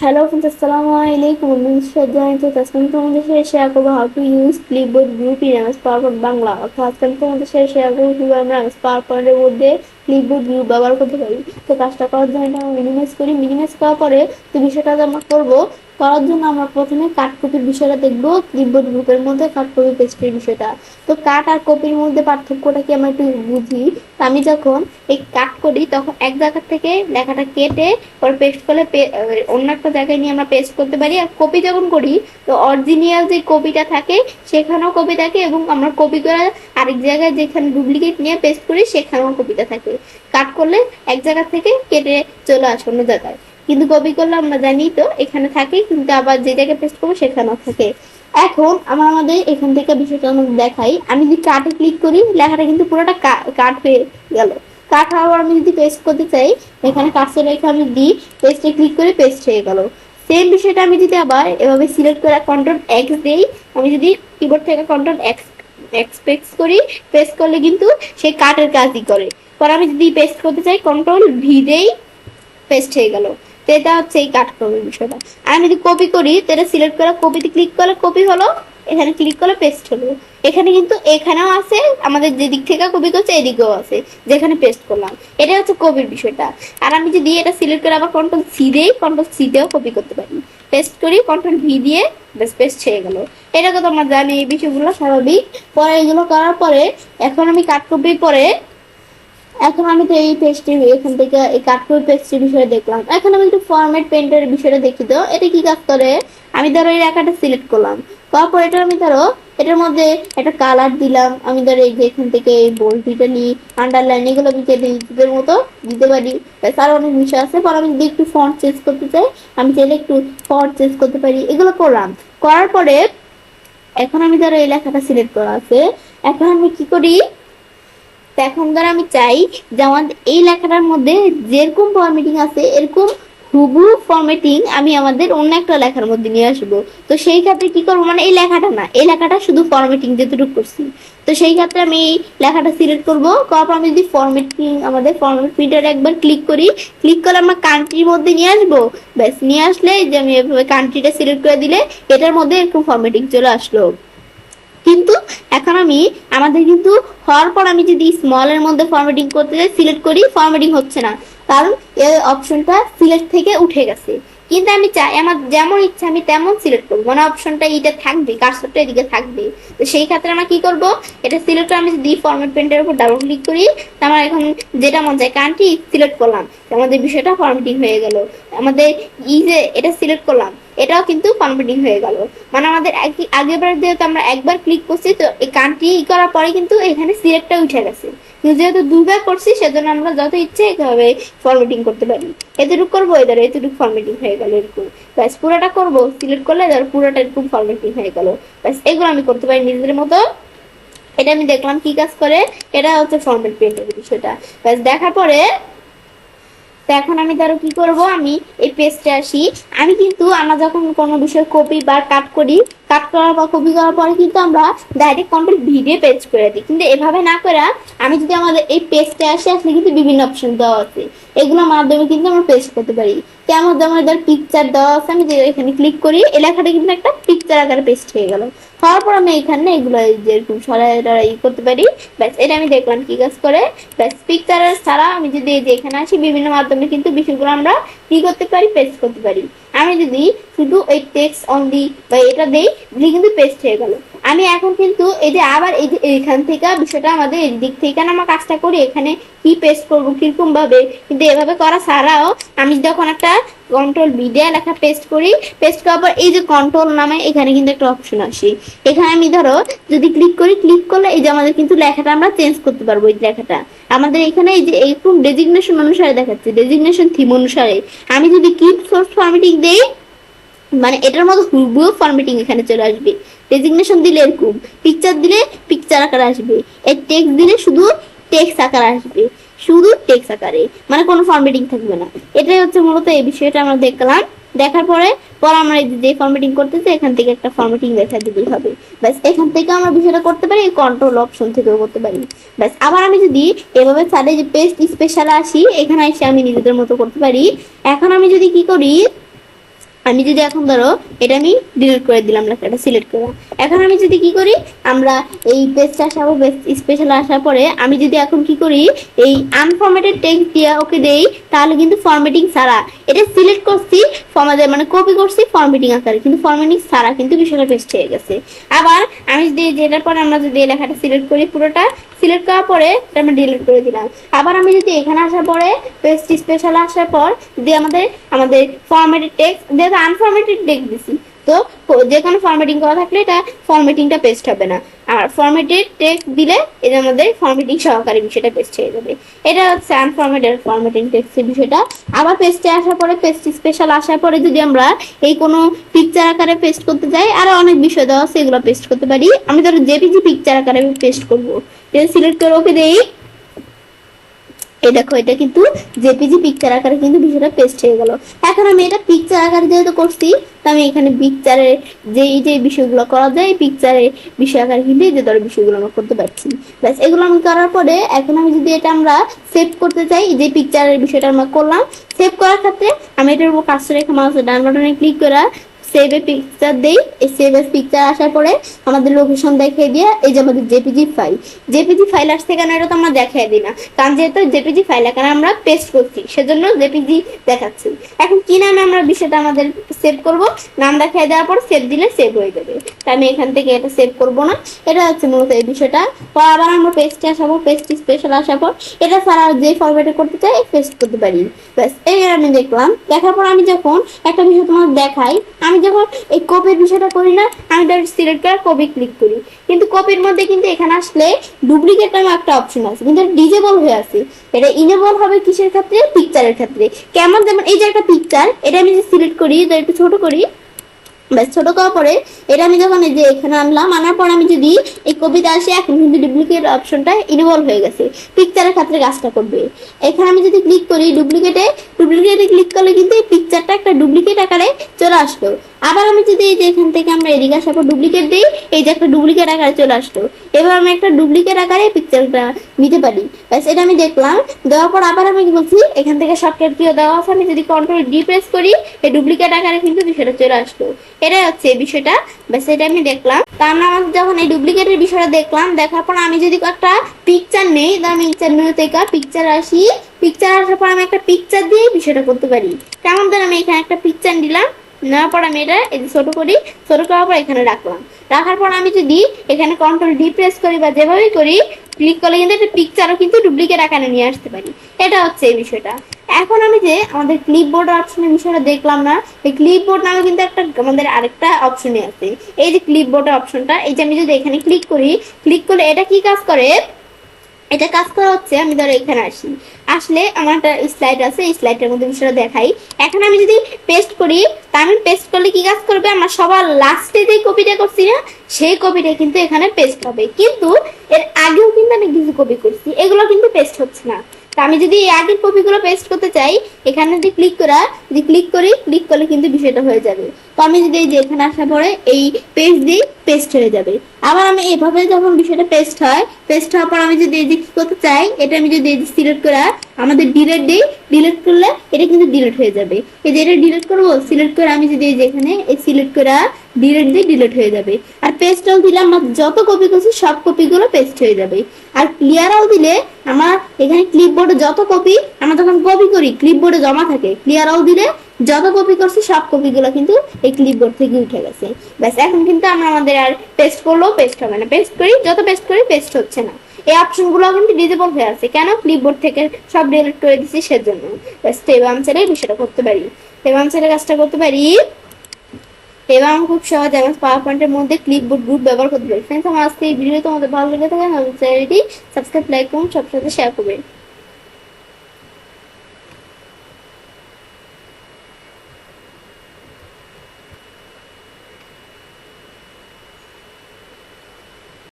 Hello friends, Assalamualaikum. আজকে তোমাদের সাথে শেয়ার করবো how to use clipboard group in MS PowerPoint Bangla. অর্থাৎ আজকে আমি তোমাদের সাথে শেয়ার করবো কিভাবে আমরা MS PowerPoint এর মধ্যে clipboard group ব্যবহার করতে পারি। তো কাজটা করার জন্য এটা আমরা মিনিমাইজ করার পরে যে বিষয়টা আমরা করবো করার জন্য আমরা প্রথমে কাট কপির বিষয়টা দেখবো, ক্লিপবোর্ড গ্রুপের মধ্যে কাট কপি পেস্টের বিষয়টা। তো কাট আর কপির মধ্যে পার্থক্যটা কি আমরা একটু বুঝি। আমি যখন এই কাট করি তখন এক জায়গা থেকে লেখাটা কেটে পরে পেস্ট করলে অন্য একটা জায়গায় নিয়ে আমরা পেস্ট করতে পারি। আর কপি যখন করি তো অরিজিনাল যে কপিটা থাকে সেখানেও কপি থাকে, এবং আমরা কপি করে আরেক জায়গায় যেখানে ডুপ্লিকেট নিয়ে পেস্ট করি সেখানেও কপিটা থাকে। কাট করলে এক জায়গা থেকে কেটে চলে আসে অন্য জায়গায়, কিন্তু কপি করলে আমরা জানি তো এখানে থাকে, কিন্তু আবার যে জায়গায় পেস্ট করবো সেখানেও থাকে। এখন আমাদের এখান থেকে বিষয়টা আমাদের দেখাই। আমি যদি কাটে ক্লিক করি লেখাটা কিন্তু পুরোটা কাট হয়ে গেল। কাট হওয়ার আমি যদি পেস্ট করতে চাই এখানে কার্সর রেখে আমি দিই, পেস্টে ক্লিক করে পেস্ট হয়ে গেল। সেম বিষয়টা আমি যদি আবার এভাবে সিলেক্ট করে কন্ট্রোল এক্স দেই, আমি যদি কিবোর্ড থেকে কন্ট্রোল এক্স এক্স পেস্ট করি, পেস্ট করলে কিন্তু সে কাটের কাজই করে। পরে আমি যদি পেস্ট করতে চাই কন্ট্রোল ভি দেই, পেস্ট হয়ে গেল। তো এটা হচ্ছে এই কাট কপির বিষয়টা। আর আমি যদি কপি করি তো এটা সিলেক্ট করে কপিতে ক্লিক করলে কপি হলো, এখানে ক্লিক করলে পেস্ট হলো। এখানে কিন্তু এখানেও আছে, আমাদের যে দিক থেকে কপি করছে এদিকেও আছে যেখানে পেস্ট করলাম। এটা হচ্ছে কপির বিষয়টা। আর আমি যদি এটা সিলেক্ট করে আবার কন্ট্রোল সি দেই, কন্ট্রোল সি দিয়েও কপি করতে পারি। পেস্ট করি কন্ট্রোল ভি দিয়ে, বেশ পেস্ট হয়ে গেল। এটা তো আমরা জানি এই বিষয়গুলো স্বাভাবিক। পরে এগুলো করার পরে এখন আমি কাট কপির পরে এখন আমি তো এই পেজটি এখান থেকে এই কাটকপি পেজটির বিষয়ে দেখলাম। এখন আমি একটু ফরম্যাট পেন্টের বিষয়টা দেখি। তো এটা কি কাজ করে, আমি ধরো এই রেখাটা সিলেক্ট করলাম, তারপর এটা আমি ধরো এটার মধ্যে একটা কালার দিলাম। আমি ধরো এই যে এখান থেকে এই বোল্ডটা নিই, আন্ডারলাইন এগুলো আমি কেটে নিজেদের মতো দিতে পারি। তার অনেক বিষয় আছে। পর আমি যদি একটু ফন্ট চেঞ্জ করতে চাই আমি চাইলে একটু ফন্ট চেঞ্জ করতে পারি। এগুলো করলাম, করার পরে এখন আমি ধরো এই লেখাটা সিলেক্ট করা আছে। এখন আমি কি করি, তো এখন ধর আমি চাই যে আমার এই লেখাটার মধ্যে যেরকম ফরম্যাটিং আছে এরকম হুবহু ফরম্যাটিং আমি আমাদের অন্য একটা লেখার মধ্যে নিয়ে আসবো। তো সেই ক্ষেত্রে কি করবো, মানে এই লেখাটা না, এই লেখাটা শুধু ফরম্যাটিং যেটুকু করছি। তো সেই ক্ষেত্রে আমি এই লেখাটা সিলেক্ট করবো, করার পর আমি যদি ফরম্যাটিং আমাদের ফরম্যাট প্রিন্টারে একবার ক্লিক করি, ক্লিক করলে আমরা কান্ট্রির মধ্যে নিয়ে আসবো। ব্যাস নিয়ে আসলে যে আমি এভাবে কান্ট্রিটা সিলেক্ট করে দিলে এটার মধ্যে এরকম ফরম্যাটিং চলে আসলো। কিন্তু এখন আমি আমাদের কিন্তু হওয়ার পর আমি যদি স্মল এর মধ্যে ফরম্যাটিং করতে যাই সিলেক্ট করি, ফরম্যাটিং হচ্ছে না, কারণ এই অপশনটা সিলেক্ট থেকে উঠে গেছে। কিন্তু আমি চাই আমার যেমন ইচ্ছা আমি তেমন সিলেক্ট করবো, মানে অপশনটা এইটা থাকবে, কার্সরটা এদিকে থাকবে। তো সেই ক্ষেত্রে আমরা কি করব, এটা সিলেক্ট করে আমি যদি ফরম্যাট পেন্টের উপর ডাবল ক্লিক করি, আমার এখন যেটা মন চায় কান্ট্রি সিলেক্ট করলাম, আমাদের বিষয়টা ফরম্যাটিং হয়ে গেল। আমাদের যে এটা সিলেক্ট করলাম এটাও কিন্তু ফরম্যাটিং হয়ে গেল। মানে আমাদের আগেরবার যেহেতু আমরা একবার ক্লিক করছি তো এই কান্ট্রি করার পরে কিন্তু এখানে সিলেক্টটা উঠে গেছে, কিন্তু যেহেতু দুইবার করছি সেজন্য আমরা যত ইচ্ছে এভাবে ফরম্যাটিং করতে পারি। এতটুকু করবো এদের এতটুকু ফরম্যাটিং হয়ে গেল এরকম। ব্যাস পুরোটা করবো সিলেক্ট করলে ধর পুরোটা এরকম ফরম্যাটিং হয়ে গেল। ব্যাস এগুলো আমি করতে পারি নিজেদের মতো। এটা আমি দেখলাম কি কাজ করে, এটা হচ্ছে ফরম্যাট পেন্টের বিষয়টা। ব্যাস দেখার পরে তো এখন আমি ধরো কি করব, আমি এই পেজটা আসি। আমি কিন্তু আমরা যখন কোনো বিষয় কপি বা কাট করি, কাট করার বা কপি করার পরে কিন্তু আমরা ডাইরেক্ট কন্ট্রোল ভি দিয়ে পেস্ট করে দিই, কিন্তু এভাবে না করে আমি যদি আমাদের এই পেজটা আসি আসলে কিন্তু বিভিন্ন অপশন দেওয়া আছে, এগুলোর মাধ্যমে কিন্তু আমরা পেস্ট করতে পারি। তেমন আমাদের পিকচার দেওয়া আছে, আমি যে এখানে ক্লিক করি এই লেখাটা কিন্তু একটা পিকচার আকারে পেস্ট হয়ে গেল। হওয়ার পর আমি এখানে এগুলো যেরকম সরাই করতে পারি। ব্যাস এটা আমি দেখলাম কি কাজ করে। ব্যাস পিকচারের ছাড়া আমি যদি এই যে এখানে আসি বিভিন্ন মাধ্যমে কিন্তু বিষয়গুলো আমরা কি করতে পারি, পেস্ট করতে পারি। আমি যদি শুধু এই টেক্সট অনলি বা এটা দেই দিলে কিন্তু পেস্ট হয়ে গেল। আমি এখন কিন্তু এই যে আবার এই যে এখান থেকে বিষয়টা আমাদের এই দিক থেকে আমরা কাজটা করি, এখানে কি পেস্ট করবো কিরকম ভাবে, কিন্তু এভাবে করা ছাড়াও আমি যখন একটা কন্ট্রোল বি দিয়ে লেখা পেস্ট করি, পেস্ট করার পর এই যে কন্ট্রোল নামে এখানে কিন্তু একটা অপশন আসে। এখানে আমি ধরো যদি ক্লিক করি, ক্লিক করলে এই যে আমাদের কিন্তু লেখাটা আমরা চেঞ্জ করতে পারবো। এই লেখাটা আমাদের এখানে এই যে এরকম ডেজিগনেশন অনুসারে দেখাচ্ছে, ডেজিগনেশন থিম অনুসারে। আমি যদি কিপ সোর্স ফরম্যাটিং দেই মানে এটার মতো হুবহু ফরম্যাটিং এখানে চলে আসবে। ডেজিগনেশন দিলে এরকম, পিকচার দিলে পিকচার আকারে আসবে, এই টেক্সট দিলে শুধু টেক্সট আকারে আসবে, শুধু টেক্সট আকারে, মানে কোনো ফরম্যাটিং থাকবে না। এটাই হচ্ছে মূলত এই বিষয়টা আমরা দেখলাম। দেখার পরে আমরা যে ফরম্যাটিং করতেছি এখান থেকে একটা ফরম্যাটিং দেখা দিলেই হবে। ব্যাস এখান থেকে আমরা বিষয়টা করতে পারি, কন্ট্রোল অপশন থেকেও করতে পারি। ব্যাস আবার আমি যদি এভাবে চাইলে যে পেস্ট স্পেশাল আসি, এখানে এসে আমি নিজেদের মতো করতে পারি। এখন আমি যদি কি করি, আমি যদি এখন ধরো এটা আমি ডিলিট করে দিলাম, লেখাটা সিলেক্ট করে। এখন আমি যদি কি করি, আমরা এই পেজটা আসাবো, পেজ স্পেশাল আসার পরে আমি যদি এখন কি করি, এই আনফরম্যাটেড টেক্সট দিয়ে ওকে দেই, তাহলে কিন্তু ফরম্যাটিং ছাড়া এটা সিলেক্ট করছি, আমাদের মানে কপি করছি ফরম্যাটিং আকারে, কিন্তু ফরম্যাটিং ছাড়া কিন্তু বিষয়টা পেস্ট হয়ে গেছে। আবার আমি যদি যেটার পরে আমরা যদি এই লেখাটা সিলেক্ট করি, পুরোটা সিলেক্ট করার পরে এটা আমরা ডিলিট করে দিলাম। আবার আমি যদি এখানে আসার পরে পেস্ট স্পেশাল আসার পর যদি আমাদের ফরম্যাটেড টেক্সট যেহেতু আনফরম্যাটেড টেক্সট দিছি, তো যে কোনো ফরম্যাটিং করা থাকলে এটা ফরম্যাটিংটা পেস্ট হবে না। আর ফরম্যাটেড টেক্সট দিলে এটা আমাদের ফরম্যাটিং সহকারে বিষয়টা পেস্ট হয়ে যাবে। এটা হচ্ছে আনফরম্যাটেড ফরম্যাটিং টেক্সটের বিষয়টা। আবার পেস্টে আসার পরে পেস্ট স্পেশাল আসার পরে যদি আমরা এই কোনো পিকচার আকারে পেস্ট করতে যাই, আরো অনেক বিষয় দেওয়া আছে, এগুলো পেস্ট করতে পারি। আমি ধরো জেপিজি পিকচার আকারে পেস্ট করবো, এটা সিলেক্ট করে ওকে দেই। এই দেখো এটা কিন্তু জেপিজি পিকচার আকারে কিন্তু বিষয়টা পেস্ট হয়ে গেল। এখন আমি এটা পিকচার আকারে যেহেতু করছি, তো আমি এখানে পিকচারের যে বিষয়গুলো করা যায় পিকচারের বিষয় আকারে কিন্তু এই যে ধরো বিষয়গুলো আমরা করতে পারছি। ব্যাস এগুলো আমি করার পরে এখন আমি যদি এটা আমরা সেভ করতে চাই, যে পিকচারের বিষয়টা আমরা করলাম, সেভ করার ক্ষেত্রে আমি এটার উপর কাজটা রেখে মাউসের ডান বাটনে ক্লিক করে সেভ এ পিকচার দেই। এই সেভ এস পিকচার আসার পরে আমাদের লোকেশন দেখিয়ে দিয়ে এই যে আমাদের জেপিজি ফাইল আসছে কেন এটা তো আমরা দেখাই দিই না, কারণ যেহেতু জেপিজি ফাইল এখানে আমরা পেস্ট করছি সেজন্য জেপিজি দেখাচ্ছি। এখন কি নামে আমরা বিষয়টা আমাদের সেভ করব, নাম দেখাই দেওয়ার পর সেভ দিলে সেভ হয়ে যাবে। তাই আমি এখান থেকে এটা সেভ করব না। এটা হচ্ছে মূলত এই বিষয়টা। তো আবার আমরা পেস্টে আসাবো, পেস্ট স্পেশাল আসার পর এটা ছাড়া যে ফরম্যাটে করতে চাই পেস্ট করতে পারি। ব্যাস এই আমি দেখলাম। দেখার পর আমি যখন একটা বিষয় তোমার দেখাই, আমি যখন এই কপির বিষয়টা করি না, আমি ডাইরেক্ট সিলেক্ট করে কপি ক্লিক করি, কিন্তু কপির মধ্যে কিন্তু এখানে আসলে ডুপ্লিকেট নামে একটা অপশন আছে, কিন্তু ডিজেবল হয়ে আছে। এটা ইনেবল হবে কিসের ক্ষেত্রে, পিকচারের ক্ষেত্রে। কেমন, যেমন এই যে একটা পিকচার, এটা আমি যে সিলেক্ট করি, একটু ছোট করি, ব্যাস ছোট করার পরে এটা আমি যখন এই যে এখানে আনলাম, আনার পর আমি যদি এই কপিতে আসি, এখন কিন্তু ডুপ্লিকেট অপশনটা ইনেবল হয়ে গেছে, পিকচারের ক্ষেত্রে কাজটা করবে। এখানে আমি যদি ক্লিক করি ডুপ্লিকেটে ক্লিক করলে কিন্তু এই পিকচারটা একটা ডুপ্লিকেট আকারে চলে আসলো। আবার আমি যদি এই যে এখান থেকে আমরা এদিকে আসার পর ডুপ্লিকেট দিই, এই যে একটা ডুপ্লিকেট আকারে চলে আসলো। এবার আমি একটা ডুপ্লিকেট আকারে পিকচারটা নিতে পারি। ব্যাস এটা আমি দেখলাম। দেওয়ার পর আবার আমি কি বলছি, এখান থেকে শর্টকাট কিও দেওয়া আছে, আমি যদি কন্ট্রোল ডি প্রেস করি, এই ডুপ্লিকেট আকারে কিন্তু বিষয়টা চলে আসলো। এটাই হচ্ছে এই বিষয়টা। ব্যাস এটা আমি দেখলাম। তা আমরা যখন এই ডুপ্লিকেটের বিষয়টা দেখলাম, দেখার পর আমি যদি একটা পিকচার নেই, আমি পিকচার মেনু থেকে পিকচার আসি, পিকচার আসার পর আমি একটা পিকচার দিয়ে বিষয়টা করতে পারি। কেমন ধর আমি এখানে একটা পিকচার নিলাম, নেওয়ার পর আমি এটা ছোট করি, ছোট করার পর এখানে রাখলাম। রাখার পর আমি যদি এখানে কন্ট্রোল ডি প্রেস করি বা যেভাবেই করি, ক্লিক করলে কিন্তু একটা পিকচারও কিন্তু ডুপ্লিকেট আকারে নিয়ে আসতে পারি। এটা হচ্ছে এই বিষয়টা। এখন আমি যে আমাদের ক্লিপবোর্ড অপশনের বিষয়টা দেখলাম না, এই ক্লিপবোর্ড নামে কিন্তু একটা আমাদের আরেকটা অপশনে আছে। এই যে ক্লিপবোর্ডের অপশনটা, এই যে আমি যদি এখানে ক্লিক করি, ক্লিক করলে এটা কি কাজ করে, এটা কাজ করা হচ্ছে, আমি ধরো এখানে আসলে আমার একটা স্লাইড আছে, এই স্লাইডের মধ্যে বিষয়টা দেখাই। এখন আমি যদি পেস্ট করি, তা আমি পেস্ট করলে কি কাজ করবে, আমার সবার লাস্টে যে কপিটা করছি না, সেই কপিটা কিন্তু এখানে পেস্ট হবে। কিন্তু এর আগেও কিন্তু আমি কিছু কপি করছি, এগুলো কিন্তু পেস্ট হচ্ছে না। তা আমি যদি এই আগের কপিগুলো পেস্ট করতে চাই, এখানে যদি ক্লিক করলে কিন্তু বিষয়টা হয়ে যাবে। তো আমি যদি এই যে এখানে আসার পরে এই পেস্ট দিই, পেস্ট হয়ে যাবে। আবার আমি এভাবে যখন বিষয়টা পেস্ট হওয়ার পর আমি যদি এই যে কি করতে চাই, এটা আমি যদি এই যে সিলেক্ট করে আমাদের ডিলিট দিই, ডিলিট করলে এটা কিন্তু ডিলিট হয়ে যাবে। এই যে এটা ডিলিট করবো, সিলেক্ট করে আমি যদি এই যে এখানে এই সিলেক্ট করে ডিলিট দিই, ডিলিট হয়ে যাবে। আর পেস্ট অল দিলে আমার যত কপি করছি সব কপিগুলো পেস্ট হয়ে যাবে। আর ক্লিয়ার অল দিলে আমার এখানে ক্লিপবোর্ডে যত কপি আমরা যখন কপি করি ক্লিপবোর্ডে জমা থাকে, ক্লিয়ার অল দিলে যত কপি করছি সব কপিগুলো কিন্তু এই ক্লিপবোর্ড থেকে উঠে গেছে। ব্যাস এখন কিন্তু আমরা আমাদের আর পেস্ট করলেও পেস্ট হবে না, যত পেস্ট করি পেস্ট হচ্ছে না। এই অপশনগুলো কিন্তু ডিজেবল হয়ে আছে, কেন, ক্লিপবোর্ড থেকে সব ডিলিট করে দিচ্ছি সেজন্য। ব্যাস টেবাম ছেড়ে বিষয়টা করতে পারি, টেবাম ছেড়ে কাজটা করতে পারি। এবং খুব সহজ এমএস পাওয়ার পয়েন্টের মধ্যে ক্লিপবোর্ড গ্রুপ ব্যবহার করতে পারি। ফ্রেন্ডস, আমার আজকে এই ভিডিও তোমাদের ভালো লেগে থাকে, আমাদের চ্যানেলটি সাবস্ক্রাইব, লাইক করুন, সব সাথে শেয়ার করবেন।